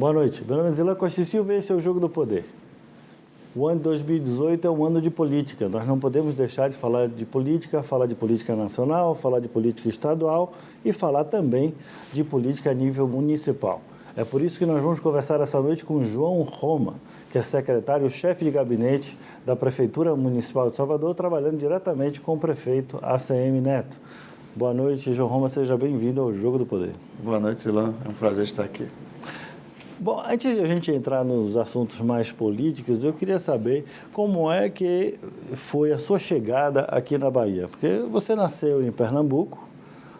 Boa noite. Meu nome é Zilan Costa e Silva e esse é o Jogo do Poder. O ano de 2018 é um ano de política. Nós não podemos deixar de falar de política nacional, falar de política estadual e falar também de política a nível municipal. É por isso que nós vamos conversar essa noite com João Roma, que é secretário-chefe de gabinete da Prefeitura Municipal de Salvador, trabalhando diretamente com o prefeito ACM Neto. Boa noite, João Roma, seja bem-vindo ao Jogo do Poder. Boa noite, Zilan. É um prazer estar aqui. Bom, antes de a gente entrar nos assuntos mais políticos, eu queria saber como é que foi a sua chegada aqui na Bahia. Porque você nasceu em Pernambuco,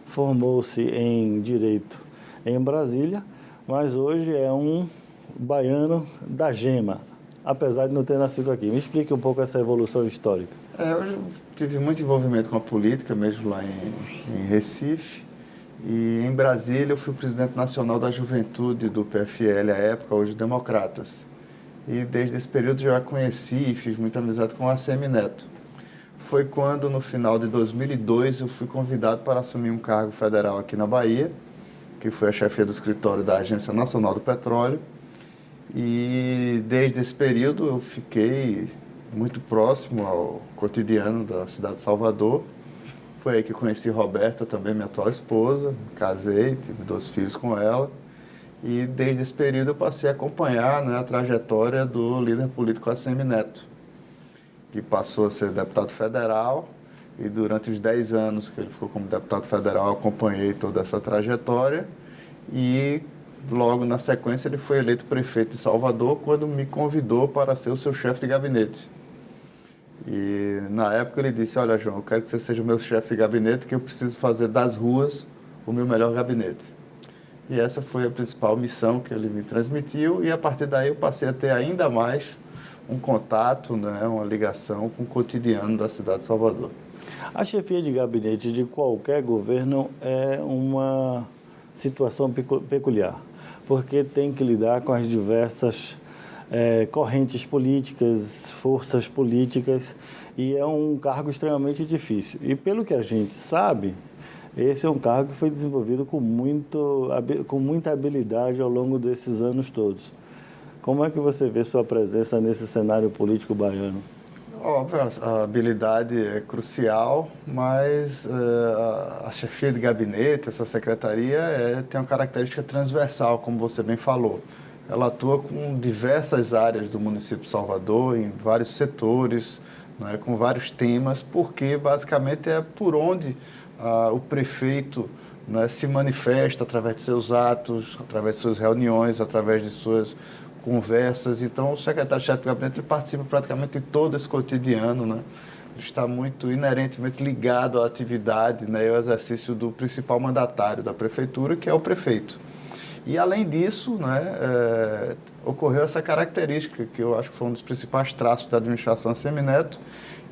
formou-se em Direito em Brasília, mas hoje é um baiano da gema, apesar de não ter nascido aqui. Me explique um pouco essa evolução histórica. Eu tive muito envolvimento com a política, mesmo lá em Recife. E em Brasília eu fui presidente nacional da juventude do PFL, à época, hoje Democratas. E desde esse período já conheci e fiz muita amizade com o ACM Neto. Foi quando, no final de 2002, eu fui convidado para assumir um cargo federal aqui na Bahia, que foi a chefia do escritório da Agência Nacional do Petróleo. E desde esse período eu fiquei muito próximo ao cotidiano da cidade de Salvador. Foi aí que conheci Roberta, também minha atual esposa, casei, tive 2 filhos com ela. E desde esse período eu passei a acompanhar, né, a trajetória do líder político ACM Neto, que passou a ser deputado federal. E durante os 10 anos que ele ficou como deputado federal, eu acompanhei toda essa trajetória. E logo na sequência ele foi eleito prefeito de Salvador, quando me convidou para ser o seu chefe de gabinete. E na época ele disse: olha, João, eu quero que você seja o meu chefe de gabinete, que eu preciso fazer das ruas o meu melhor gabinete. E essa foi a principal missão que ele me transmitiu, e a partir daí eu passei a ter ainda mais um contato, né, uma ligação com o cotidiano da cidade de Salvador. A chefia de gabinete de qualquer governo é uma situação peculiar, porque tem que lidar com as diversas correntes políticas, forças políticas, e é um cargo extremamente difícil. E pelo que a gente sabe, esse é um cargo que foi desenvolvido com muita habilidade ao longo desses anos todos. Como é que você vê sua presença nesse cenário político baiano? Óbvio, a habilidade é crucial, mas a chefia de gabinete, essa secretaria, tem uma característica transversal, como você bem falou. Ela atua com diversas áreas do município de Salvador, em vários setores, né, com vários temas, porque basicamente é por onde o prefeito, né, se manifesta através de seus atos, através de suas reuniões, através de suas conversas. Então, o secretário-chefe de gabinete ele participa praticamente de todo esse cotidiano, né? Ele está muito inerentemente ligado à atividade, né, e ao exercício do principal mandatário da prefeitura, que é o prefeito. E, além disso, né, ocorreu essa característica, que eu acho que foi um dos principais traços da administração ACM Neto,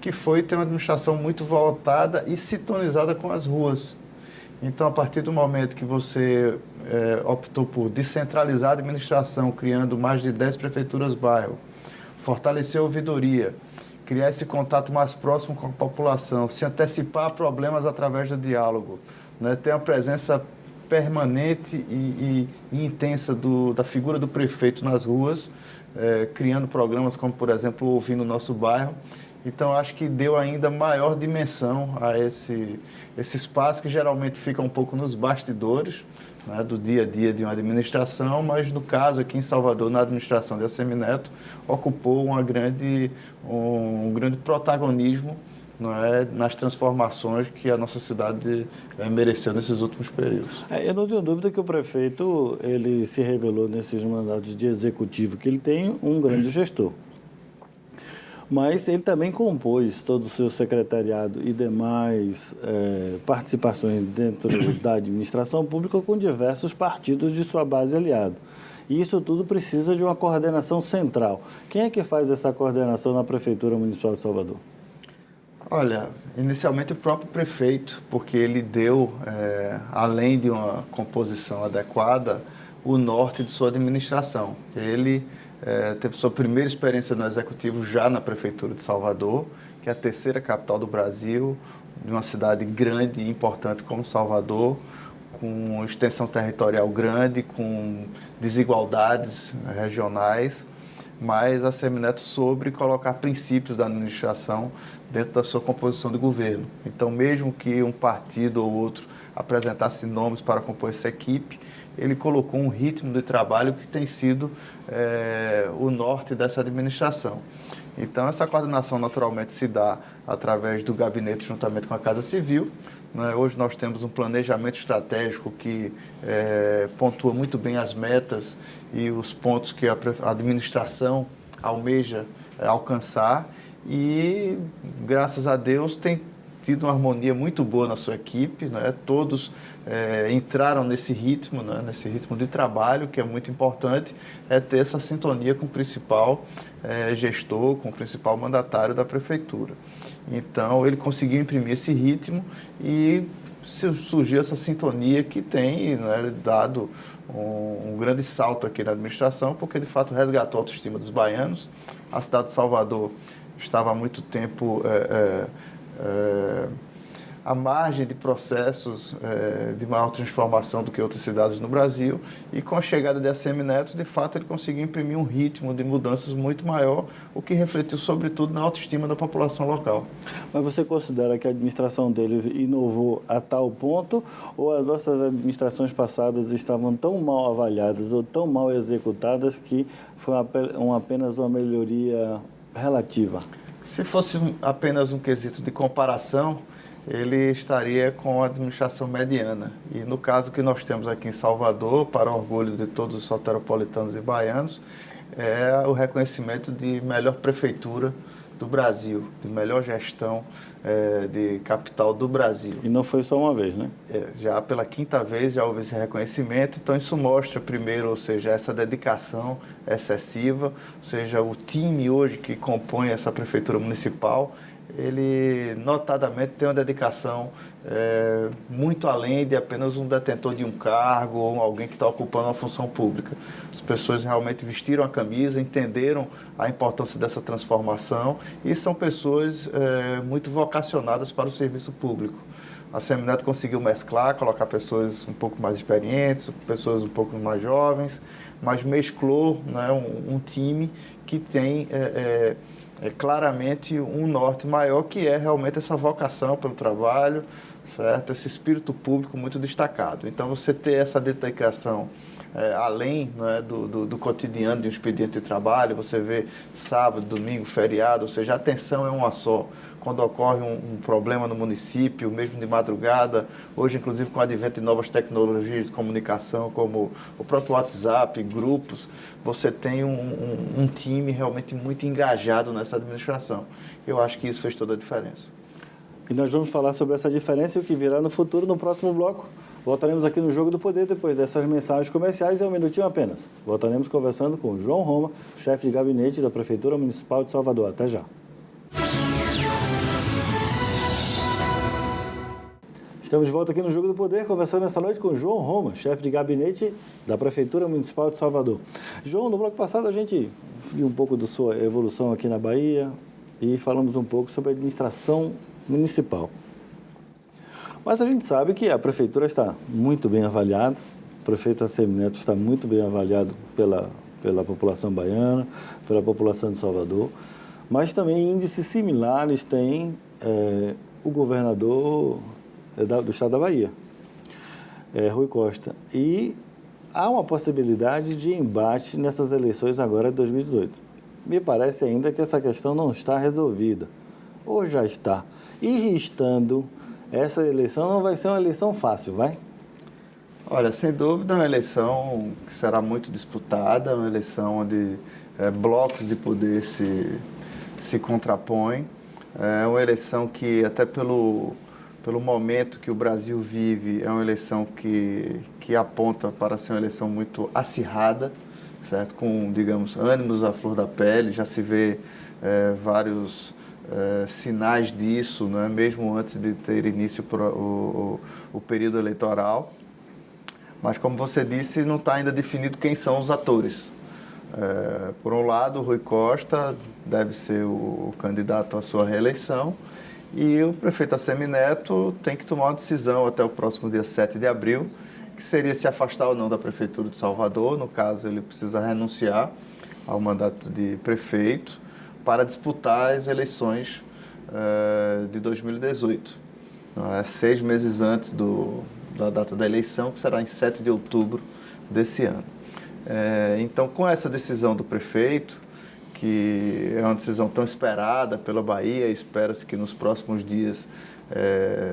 que foi ter uma administração muito voltada e sintonizada com as ruas. Então, a partir do momento que você optou por descentralizar a administração, criando mais de 10 prefeituras-bairro, fortalecer a ouvidoria, criar esse contato mais próximo com a população, se antecipar a problemas através do diálogo, né, ter uma presença permanente e intensa da figura do prefeito nas ruas, criando programas como, por exemplo, Ouvindo o Nosso Bairro. Então, acho que deu ainda maior dimensão a esse espaço que geralmente fica um pouco nos bastidores, né, do dia a dia de uma administração, mas no caso aqui em Salvador, na administração de ACM Neto, ocupou um grande protagonismo, não é, nas transformações que a nossa cidade mereceu nesses últimos períodos. Eu não tenho dúvida que o prefeito ele se revelou nesses mandatos de executivo que ele tem um grande gestor. Mas ele também compôs todo o seu secretariado e demais participações dentro da administração pública com diversos partidos de sua base aliada. E isso tudo precisa de uma coordenação central. Quem é que faz essa coordenação na Prefeitura Municipal de Salvador? Olha, inicialmente o próprio prefeito, porque ele deu, além de uma composição adequada, o norte de sua administração. Ele teve sua primeira experiência no Executivo já na Prefeitura de Salvador, que é a 3ª capital do Brasil, de uma cidade grande e importante como Salvador, com extensão territorial grande, com desigualdades regionais, mas a Semineto soube colocar princípios da administração dentro da sua composição de governo. Então, mesmo que um partido ou outro apresentasse nomes para compor essa equipe, ele colocou um ritmo de trabalho que tem sido o norte dessa administração. Então, essa coordenação naturalmente se dá através do gabinete juntamente com a Casa Civil. Hoje nós temos um planejamento estratégico que pontua muito bem as metas e os pontos que a administração almeja alcançar e, graças a Deus, tem tido uma harmonia muito boa na sua equipe, Todos entraram nesse ritmo, nesse ritmo de trabalho, que é muito importante, ter essa sintonia com o principal gestor, com o principal mandatário da prefeitura. Então, ele conseguiu imprimir esse ritmo e surgiu essa sintonia que tem dado um grande salto aqui na administração, porque, de fato, resgatou a autoestima dos baianos. A cidade de Salvador estava há muito tempo à margem de processos de maior transformação do que outras cidades no Brasil, e com a chegada de Semineto, de fato, ele conseguiu imprimir um ritmo de mudanças muito maior, o que refletiu, sobretudo, na autoestima da população local. Mas você considera que a administração dele inovou a tal ponto, ou as nossas administrações passadas estavam tão mal avaliadas ou tão mal executadas que foi apenas uma melhoria relativa? Se fosse apenas um quesito de comparação, ele estaria com a administração mediana. E no caso que nós temos aqui em Salvador, para o orgulho de todos os soteropolitanos e baianos, é o reconhecimento de melhor prefeitura do Brasil, de melhor gestão de capital do Brasil. E não foi só uma vez, né? Já pela quinta vez já houve esse reconhecimento, então isso mostra primeiro, ou seja, essa dedicação excessiva, ou seja, o time hoje que compõe essa prefeitura municipal, ele notadamente tem uma dedicação muito além de apenas um detentor de um cargo ou alguém que está ocupando uma função pública. As pessoas realmente vestiram a camisa, entenderam a importância dessa transformação e são pessoas muito vocacionadas para o serviço público. A Semineto conseguiu mesclar, colocar pessoas um pouco mais experientes, pessoas um pouco mais jovens, mas mesclou um time que tem claramente um norte maior, que é realmente essa vocação pelo trabalho, certo? Esse espírito público muito destacado. Então, você ter essa dedicação além do cotidiano de um expediente de trabalho, você vê sábado, domingo, feriado, ou seja, a atenção é uma só. Quando ocorre um problema no município, mesmo de madrugada, hoje inclusive com o advento de novas tecnologias de comunicação, como o próprio WhatsApp, grupos, você tem um time realmente muito engajado nessa administração. Eu acho que isso fez toda a diferença. E nós vamos falar sobre essa diferença e o que virá no futuro no próximo bloco. Voltaremos aqui no Jogo do Poder depois dessas mensagens comerciais em um minutinho apenas. Voltaremos conversando com João Roma, chefe de gabinete da Prefeitura Municipal de Salvador. Até já. Estamos de volta aqui no Jogo do Poder, conversando essa noite com João Roma, chefe de gabinete da Prefeitura Municipal de Salvador. João, no bloco passado a gente viu um pouco da sua evolução aqui na Bahia e falamos um pouco sobre a administração municipal. Mas a gente sabe que a Prefeitura está muito bem avaliada, o prefeito Semineto está muito bem avaliado pela população baiana, pela população de Salvador, mas também índices similares tem o governador do estado da Bahia, Rui Costa. E há uma possibilidade de embate nessas eleições agora de 2018. Me parece ainda que essa questão não está resolvida, ou já está. E estando, essa eleição não vai ser uma eleição fácil, vai? Olha, sem dúvida é uma eleição que será muito disputada, uma eleição onde blocos de poder se contrapõem. É uma eleição que, até pelo momento que o Brasil vive, é uma eleição que aponta para ser uma eleição muito acirrada, certo? Com, digamos, ânimos à flor da pele, já se vê vários sinais disso, né? Mesmo antes de ter início o período eleitoral. Mas, como você disse, não está ainda definido quem são os atores. Por um lado, o Rui Costa deve ser o candidato à sua reeleição, e o prefeito Semineto tem que tomar uma decisão até o próximo dia 7 de abril que seria se afastar ou não da Prefeitura de Salvador. No caso, ele precisa renunciar ao mandato de prefeito para disputar as eleições de 2018, 6 meses antes da data da eleição, que será em 7 de outubro desse ano. Então, com essa decisão do prefeito, que é uma decisão tão esperada pela Bahia, espera-se que nos próximos dias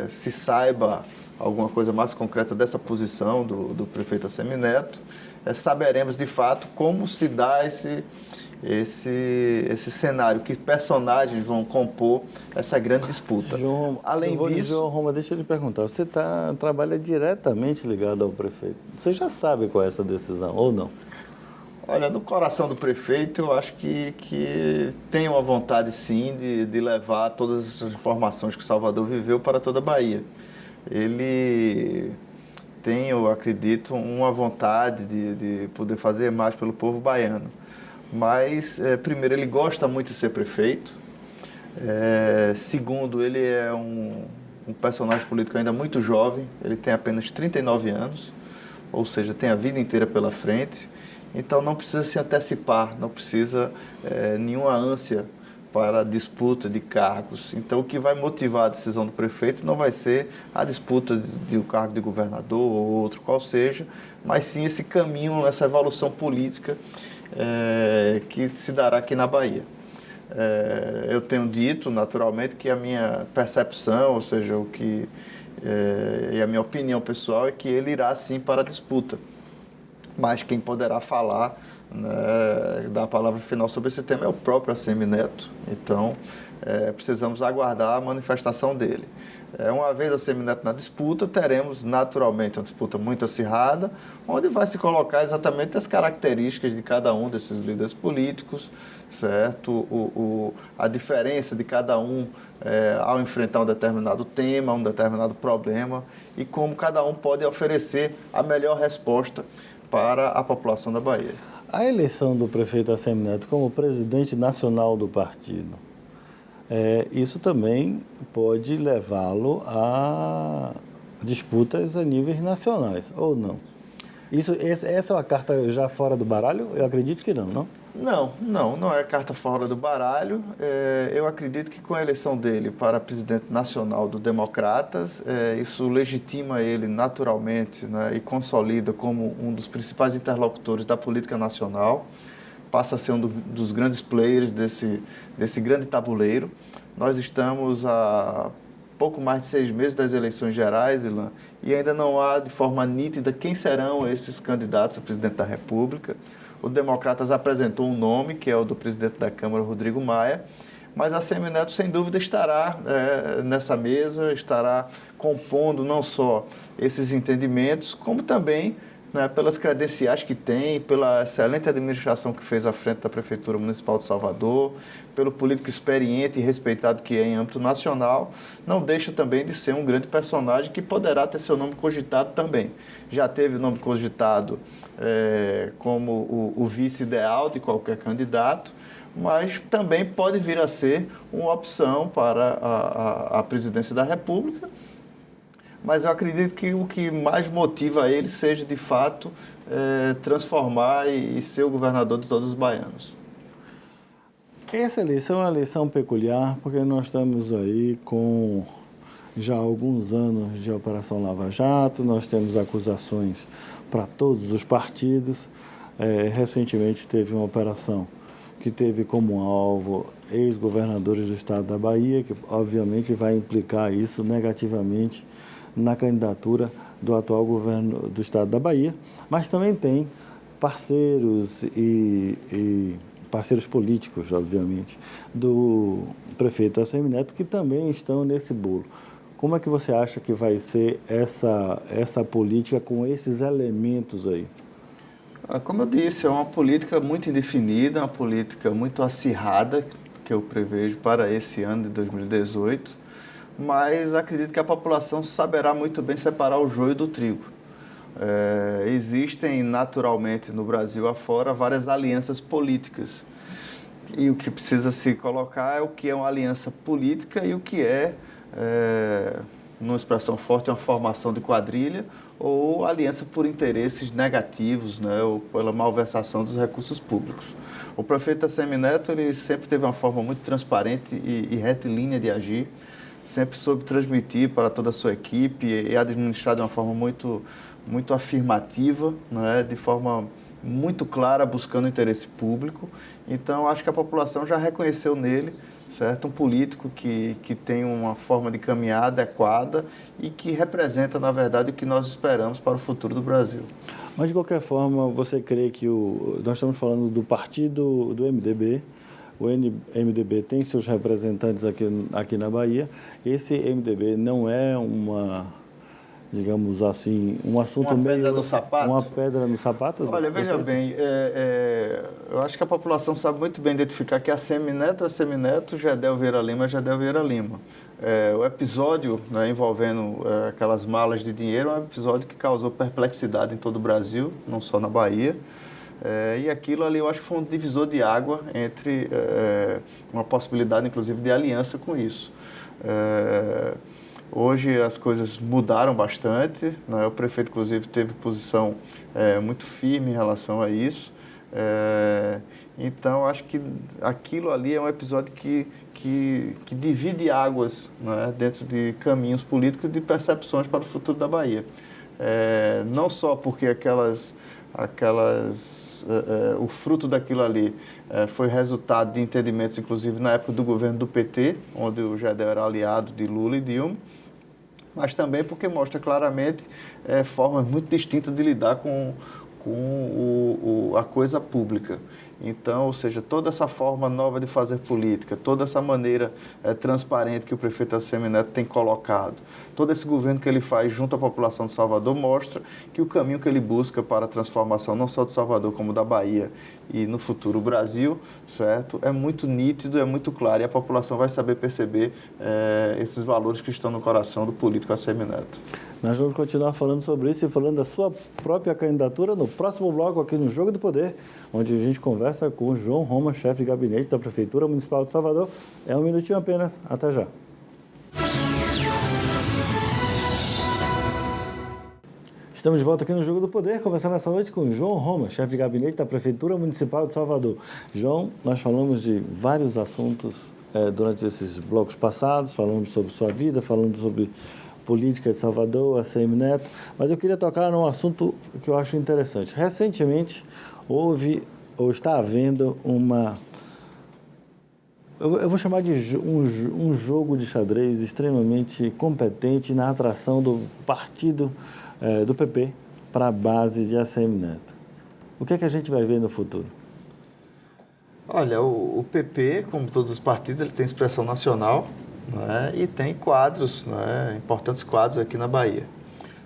se saiba alguma coisa mais concreta dessa posição do prefeito Assemineto, saberemos de fato como se dá esse cenário, que personagens vão compor essa grande disputa. João Roma, deixa eu lhe perguntar, você trabalha diretamente ligado ao prefeito. Você já sabe qual é essa decisão, ou não? Olha, no coração do prefeito, eu acho que tem uma vontade, sim, de levar todas essas informações que Salvador viveu para toda a Bahia. Ele tem, eu acredito, uma vontade de poder fazer mais pelo povo baiano. Mas, primeiro, ele gosta muito de ser prefeito. Segundo, ele é um personagem político ainda muito jovem. Ele tem apenas 39 anos, ou seja, tem a vida inteira pela frente. Então, não precisa se antecipar, não precisa nenhuma ânsia para a disputa de cargos. Então, o que vai motivar a decisão do prefeito não vai ser a disputa do cargo de governador ou outro qual seja, mas sim esse caminho, essa evolução política que se dará aqui na Bahia. Eu tenho dito, naturalmente, que a minha percepção, ou seja, e a minha opinião pessoal é que ele irá sim para a disputa. Mas quem poderá falar, né, dar a palavra final sobre esse tema é o próprio Assemineto. Então, precisamos aguardar a manifestação dele. Uma vez Assemineto na disputa, teremos naturalmente uma disputa muito acirrada, onde vai se colocar exatamente as características de cada um desses líderes políticos, certo? A diferença de cada um ao enfrentar um determinado tema, um determinado problema, e como cada um pode oferecer a melhor resposta para a população da Bahia. A eleição do prefeito Assemineto como presidente nacional do partido, isso também pode levá-lo a disputas a níveis nacionais, ou não? Essa é uma carta já fora do baralho? Eu acredito que não. Não é carta fora do baralho. Eu acredito que com a eleição dele para presidente nacional do Democratas, isso legitima ele naturalmente, né, e consolida como um dos principais interlocutores da política nacional, passa a ser um dos grandes players desse grande tabuleiro. Nós estamos a pouco mais de 6 meses das eleições gerais, Ilan, e ainda não há de forma nítida quem serão esses candidatos a presidente da República. O Democratas apresentou um nome, que é o do presidente da Câmara, Rodrigo Maia, mas a Assemineto, sem dúvida, estará nessa mesa, estará compondo não só esses entendimentos, como também, né, pelas credenciais que tem, pela excelente administração que fez à frente da Prefeitura Municipal de Salvador, pelo político experiente e respeitado que é em âmbito nacional, não deixa também de ser um grande personagem que poderá ter seu nome cogitado também. Já teve o nome cogitado como o vice ideal de qualquer candidato, mas também pode vir a ser uma opção para a presidência da República. Mas eu acredito que o que mais motiva ele seja, de fato, transformar e ser o governador de todos os baianos. Essa eleição é uma eleição peculiar, porque nós estamos aí com já alguns anos de Operação Lava Jato, nós temos acusações para todos os partidos. Recentemente teve uma operação que teve como alvo ex-governadores do estado da Bahia, que obviamente vai implicar isso negativamente na candidatura do atual governo do estado da Bahia, mas também tem parceiros e parceiros políticos, obviamente, do prefeito Assemineto, que também estão nesse bolo. Como é que você acha que vai ser essa política com esses elementos aí? Como eu disse, é uma política muito indefinida, uma política muito acirrada que eu prevejo para esse ano de 2018, mas acredito que a população saberá muito bem separar o joio do trigo. Existem naturalmente no Brasil afora várias alianças políticas, e o que precisa se colocar é o que é uma aliança política e o que é numa expressão forte, uma formação de quadrilha, ou aliança por interesses negativos, né, ou pela malversação dos recursos públicos. O prefeito Assemineto, ele sempre teve uma forma muito transparente e retilínea de agir, sempre soube transmitir para toda a sua equipe e administrar de uma forma muito afirmativa, né, de forma muito clara, buscando o interesse público. Então, acho que a população já reconheceu nele, certo? Um político que tem uma forma de caminhar adequada e que representa, na verdade, o que nós esperamos para o futuro do Brasil. Mas, de qualquer forma, você crê que nós estamos falando do partido do MDB, o MDB tem seus representantes aqui na Bahia, esse MDB não é digamos assim, um assunto uma pedra no sapato? Uma pedra no sapato? Olha, veja bem, eu acho que a população sabe muito bem identificar que Assemineto é Assemineto, Gedel Vieira Lima é Gedel Vieira Lima. O episódio, né, envolvendo aquelas malas de dinheiro é um episódio que causou perplexidade em todo o Brasil, não só na Bahia. E aquilo ali eu acho que foi um divisor de água entre uma possibilidade, inclusive, de aliança com isso. Hoje as coisas mudaram bastante, né? O prefeito, inclusive, teve posição muito firme em relação a isso. Então, acho que aquilo ali é um episódio que divide águas, né? Dentro de caminhos políticos e de percepções para o futuro da Bahia. Não só porque o fruto daquilo ali foi resultado de entendimentos, inclusive na época do governo do PT, onde o Gedel era aliado de Lula e Dilma, mas também porque mostra claramente formas muito distintas de lidar com a coisa pública. Então, ou seja, toda essa forma nova de fazer política, toda essa maneira transparente que o prefeito Assemineto tem colocado, todo esse governo que ele faz junto à população de Salvador mostra que o caminho que ele busca para a transformação não só de Salvador como da Bahia e no futuro o Brasil, certo? É muito nítido, é muito claro e a população vai saber perceber esses valores que estão no coração do político Assemineto. Nós vamos continuar falando sobre isso e falando da sua própria candidatura no próximo bloco aqui no Jogo do Poder, onde a gente conversa com o João Roma, chefe de gabinete da Prefeitura Municipal de Salvador. É um minutinho apenas. Até já. Estamos de volta aqui no Jogo do Poder, conversando essa noite com o João Roma, chefe de gabinete da Prefeitura Municipal de Salvador. João, nós falamos de vários assuntos durante esses blocos passados, falamos sobre sua vida, falando sobre política de Salvador, Assemineto, mas eu queria tocar num assunto que eu acho interessante. Recentemente houve, ou está havendo eu vou chamar de um jogo de xadrez extremamente competente na atração do partido do PP para a base de Assemineto. O que é que a gente vai ver no futuro? Olha, o PP, como todos os partidos, ele tem expressão nacional, né, e tem quadros, né, importantes quadros aqui na Bahia,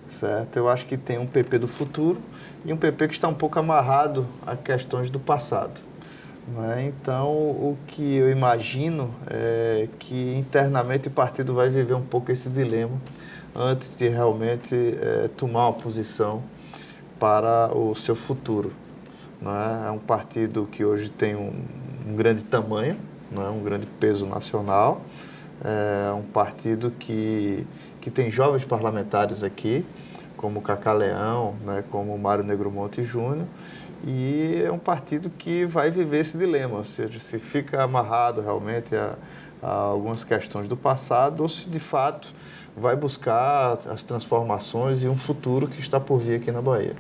certo? Eu acho que tem um PP do futuro e um PP que está um pouco amarrado a questões do passado. Né? Então, o que eu imagino é que internamente o partido vai viver um pouco esse dilema antes de realmente tomar uma posição para o seu futuro. Né? É um partido que hoje tem um grande tamanho, né? Um grande peso nacional, é um partido que tem jovens parlamentares aqui, como o Cacá Leão, né? Como o Mário Negromonte Júnior, e é um partido que vai viver esse dilema, ou seja, se fica amarrado realmente a algumas questões do passado ou se de fato vai buscar as transformações e um futuro que está por vir aqui na Bahia.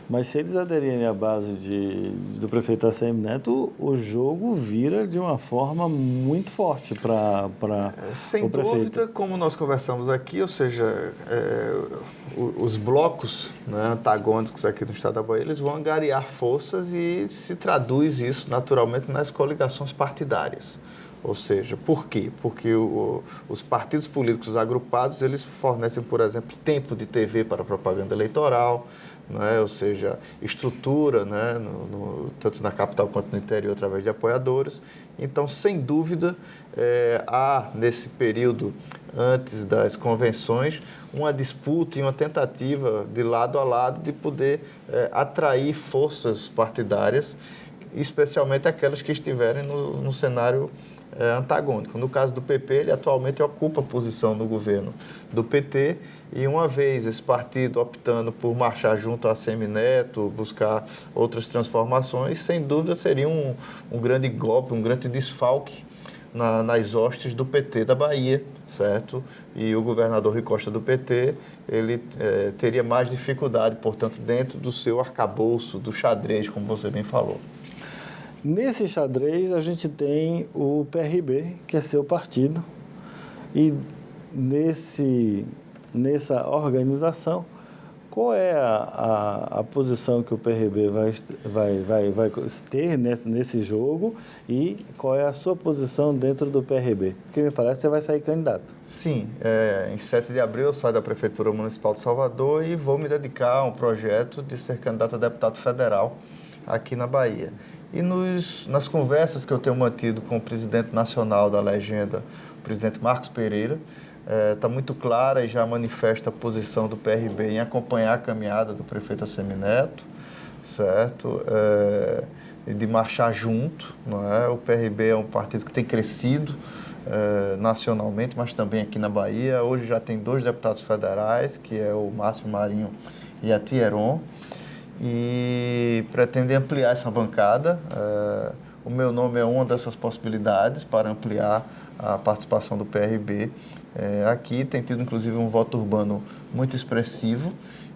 Mas se eles aderirem à base do prefeito Assemineto, o jogo vira de uma forma muito forte para o prefeito. Sem dúvida, como nós conversamos aqui, ou seja, os blocos, né, antagônicos aqui no estado da Bahia, eles vão angariar forças e se traduz isso naturalmente nas coligações partidárias. Ou seja, por quê? Porque os partidos políticos agrupados, eles fornecem, por exemplo, tempo de TV para propaganda eleitoral, né? Ou seja, estrutura, né? Tanto na capital quanto no interior, através de apoiadores. Então, sem dúvida, há nesse período, antes das convenções, uma disputa e uma tentativa de lado a lado de poder atrair forças partidárias, especialmente aquelas que estiverem no cenário antagônico. No caso do PP, ele atualmente ocupa a posição no governo do PT, e uma vez esse partido optando por marchar junto a Semineto, buscar outras transformações, sem dúvida seria um grande golpe, um grande desfalque nas hostes do PT da Bahia, certo? E o governador Rui Costa do PT, ele teria mais dificuldade, portanto, dentro do seu arcabouço, do xadrez, como você bem falou. Nesse xadrez, a gente tem o PRB, que é seu partido, e nessa organização, qual é a posição que o PRB vai ter nesse jogo e qual é a sua posição dentro do PRB? Porque me parece que você vai sair candidato. Sim, em 7 de abril eu saio da Prefeitura Municipal de Salvador e vou me dedicar a um projeto de ser candidato a deputado federal aqui na Bahia. E nas conversas que eu tenho mantido com o presidente nacional da legenda, o presidente Marcos Pereira, está muito clara e já manifesta a posição do PRB em acompanhar a caminhada do prefeito Assemineto, certo? E de marchar junto, não é? O PRB é um partido que tem crescido nacionalmente, mas também aqui na Bahia. Hoje já tem 2 deputados federais, que é o Márcio Marinho e a Thieron, e pretende ampliar essa bancada. O meu nome é uma dessas possibilidades para ampliar a participação do PRB. Aqui tem tido, inclusive, um voto urbano muito expressivo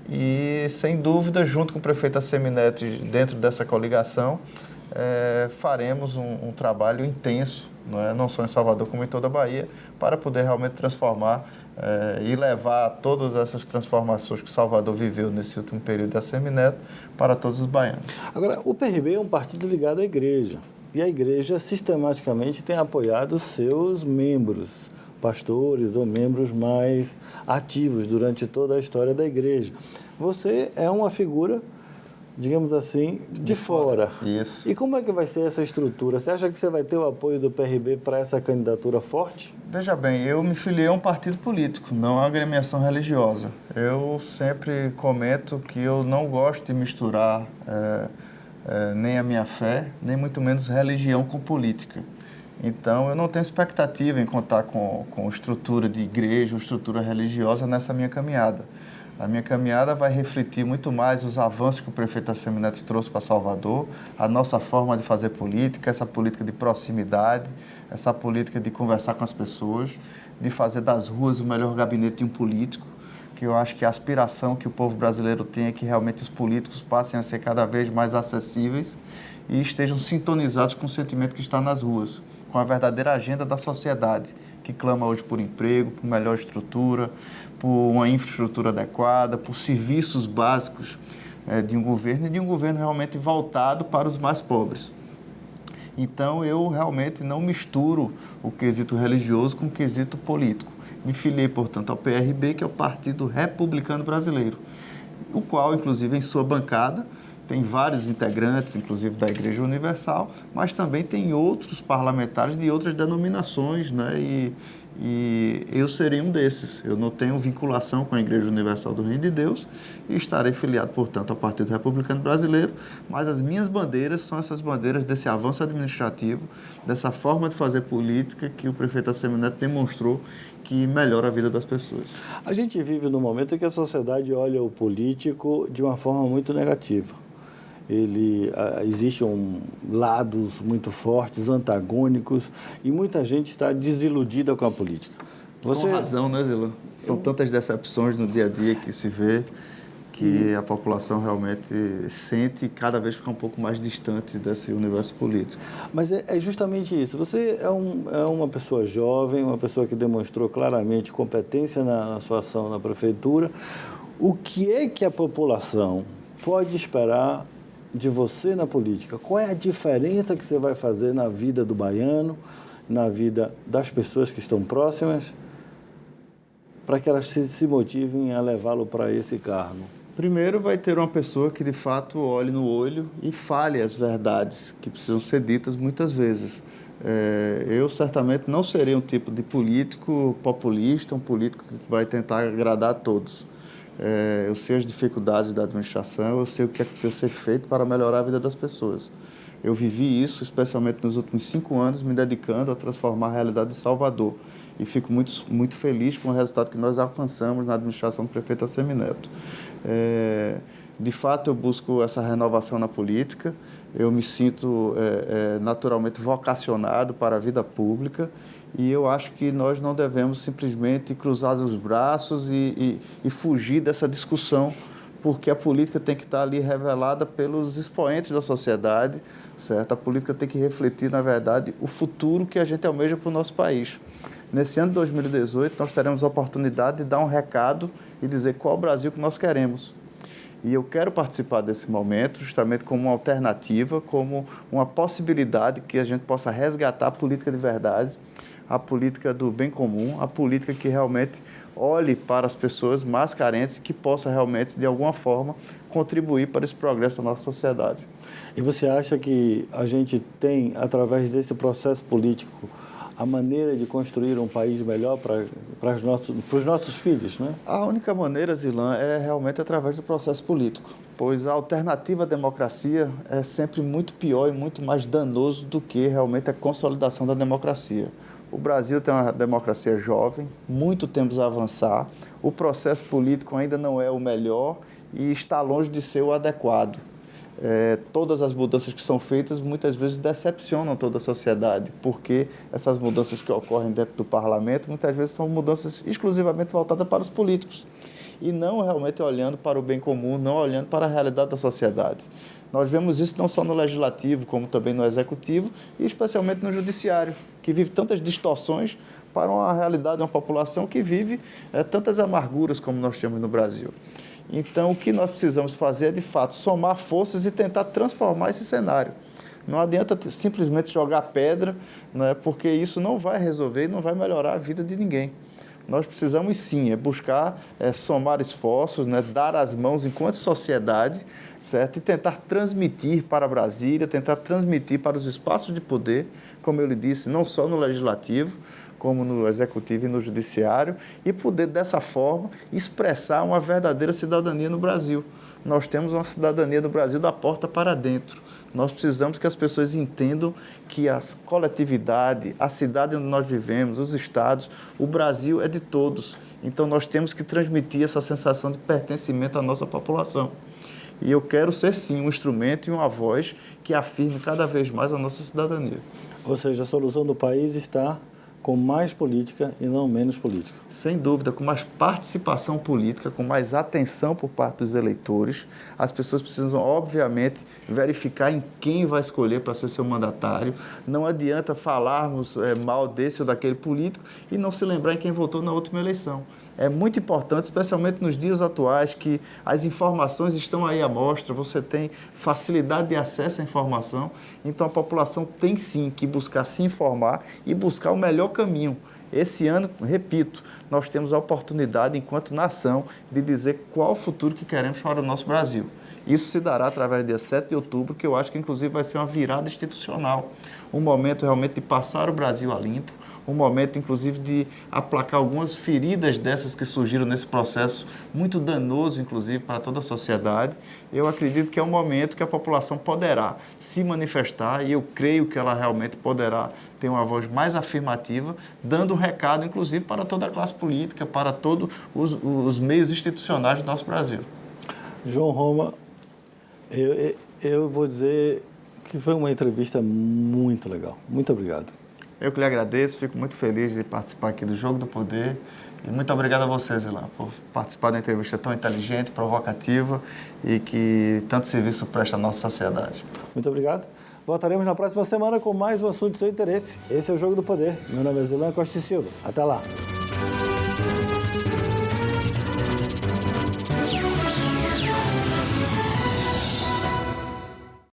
e, sem dúvida, junto com o prefeito Assemineto, dentro dessa coligação, faremos um trabalho intenso, não só em Salvador como em toda a Bahia, para poder realmente transformar e levar todas essas transformações que Salvador viveu nesse último período da Assemineto para todos os baianos. Agora, o PRB é um partido ligado à igreja, e a igreja sistematicamente tem apoiado seus membros, pastores ou membros mais ativos durante toda a história da igreja. Você é uma figura, digamos assim, de fora. Isso. E como é que vai ser essa estrutura? Você acha que você vai ter o apoio do PRB para essa candidatura forte? Veja bem, eu me filiei a um partido político, não a uma agremiação religiosa. Eu sempre comento que eu não gosto de misturar nem a minha fé, nem muito menos religião com política. Então, eu não tenho expectativa em contar com estrutura de igreja ou estrutura religiosa nessa minha caminhada. A minha caminhada vai refletir muito mais os avanços que o prefeito Assemineto trouxe para Salvador, a nossa forma de fazer política, essa política de proximidade, essa política de conversar com as pessoas, de fazer das ruas o melhor gabinete de um político, que eu acho que a aspiração que o povo brasileiro tem é que realmente os políticos passem a ser cada vez mais acessíveis e estejam sintonizados com o sentimento que está nas ruas, com a verdadeira agenda da sociedade, que clama hoje por emprego, por melhor estrutura, por uma infraestrutura adequada, por serviços básicos de um governo e de um governo realmente voltado para os mais pobres. Então, eu realmente não misturo o quesito religioso com o quesito político. Me filiei, portanto, ao PRB, que é o Partido Republicano Brasileiro, o qual, inclusive, em sua bancada, tem vários integrantes, inclusive da Igreja Universal, mas também tem outros parlamentares de outras denominações, né? E eu serei um desses. Eu não tenho vinculação com a Igreja Universal do Reino de Deus e estarei filiado, portanto, ao Partido Republicano Brasileiro, mas as minhas bandeiras são essas bandeiras desse avanço administrativo, dessa forma de fazer política que o prefeito Assemineto demonstrou que melhora a vida das pessoas. A gente vive num momento em que a sociedade olha o político de uma forma muito negativa. Existem lados muito fortes, antagônicos, e muita gente está desiludida com a política. Com razão, né, Zila? São tantas decepções no dia a dia que se vê que a população realmente sente e cada vez fica um pouco mais distante desse universo político. Mas é justamente isso. Você é uma pessoa jovem, uma pessoa que demonstrou claramente competência na sua ação na prefeitura. O que é que a população pode esperar de você na política? Qual é a diferença que você vai fazer na vida do baiano, na vida das pessoas que estão próximas, para que elas se motivem a levá-lo para esse cargo? Primeiro, vai ter uma pessoa que, de fato, olhe no olho e fale as verdades que precisam ser ditas muitas vezes. Eu, certamente, não serei um tipo de político populista, um político que vai tentar agradar a todos. Eu sei as dificuldades da administração, eu sei o que é que precisa ser feito para melhorar a vida das pessoas. Eu vivi isso, especialmente nos últimos 5 anos, me dedicando a transformar a realidade de Salvador. E fico muito feliz com o resultado que nós alcançamos na administração do prefeito Assemineto. De fato, eu busco essa renovação na política, eu me sinto naturalmente vocacionado para a vida pública e eu acho que nós não devemos simplesmente cruzar os braços e fugir dessa discussão, porque a política tem que estar ali revelada pelos expoentes da sociedade, certo? A política tem que refletir, na verdade, o futuro que a gente almeja para o nosso país. Nesse ano de 2018, nós teremos a oportunidade de dar um recado e dizer qual o Brasil que nós queremos. E eu quero participar desse momento justamente como uma alternativa, como uma possibilidade que a gente possa resgatar a política de verdade, a política do bem comum, a política que realmente olhe para as pessoas mais carentes e que possa realmente, de alguma forma, contribuir para esse progresso da nossa sociedade. E você acha que a gente tem, através desse processo político, a maneira de construir um país melhor para os nossos filhos, né? A única maneira, Zilan, é realmente através do processo político, pois a alternativa à democracia é sempre muito pior e muito mais danoso do que realmente a consolidação da democracia. O Brasil tem uma democracia jovem, muito temos a avançar, o processo político ainda não é o melhor e está longe de ser o adequado. Todas as mudanças que são feitas muitas vezes decepcionam toda a sociedade, porque essas mudanças que ocorrem dentro do parlamento muitas vezes são mudanças exclusivamente voltadas para os políticos e não realmente olhando para o bem comum, não olhando para a realidade da sociedade. Nós vemos isso não só no legislativo, como também no executivo e especialmente no judiciário, que vive tantas distorções para uma realidade de uma população que vive tantas amarguras como nós temos no Brasil. Então, o que nós precisamos fazer é, de fato, somar forças e tentar transformar esse cenário. Não adianta simplesmente jogar pedra, né, porque isso não vai resolver e não vai melhorar a vida de ninguém. Nós precisamos, sim, buscar somar esforços, né, dar as mãos enquanto sociedade, certo? E tentar transmitir para Brasília, tentar transmitir para os espaços de poder, como eu lhe disse, não só no legislativo, como no executivo e no judiciário, e poder, dessa forma, expressar uma verdadeira cidadania no Brasil. Nós temos uma cidadania no Brasil da porta para dentro. Nós precisamos que as pessoas entendam que a coletividade, a cidade onde nós vivemos, os estados, o Brasil é de todos. Então, nós temos que transmitir essa sensação de pertencimento à nossa população. E eu quero ser, sim, um instrumento e uma voz que afirme cada vez mais a nossa cidadania. Ou seja, a solução do país está com mais política e não menos política. Sem dúvida, com mais participação política, com mais atenção por parte dos eleitores. As pessoas precisam, obviamente, verificar em quem vai escolher para ser seu mandatário. Não adianta falarmos mal desse ou daquele político e não se lembrar em quem votou na última eleição. É muito importante, especialmente nos dias atuais, que as informações estão aí à mostra, você tem facilidade de acesso à informação, então a população tem sim que buscar se informar e buscar o melhor caminho. Esse ano, repito, nós temos a oportunidade, enquanto nação, de dizer qual o futuro que queremos para o nosso Brasil. Isso se dará através do dia 7 de outubro, que eu acho que inclusive vai ser uma virada institucional, um momento realmente de passar o Brasil a limpo, um momento, inclusive, de aplacar algumas feridas dessas que surgiram nesse processo muito danoso, inclusive, para toda a sociedade. Eu acredito que é um momento que a população poderá se manifestar e eu creio que ela realmente poderá ter uma voz mais afirmativa, dando um recado, inclusive, para toda a classe política, para todos os meios institucionais do nosso Brasil. João Roma, eu vou dizer que foi uma entrevista muito legal. Muito obrigado. Eu que lhe agradeço, fico muito feliz de participar aqui do Jogo do Poder e muito obrigado a você, Zilan, por participar da entrevista tão inteligente, provocativa e que tanto serviço presta à nossa sociedade. Muito obrigado. Voltaremos na próxima semana com mais um assunto de seu interesse. Esse é o Jogo do Poder. Meu nome é Zilan Costa e Silva. Até lá.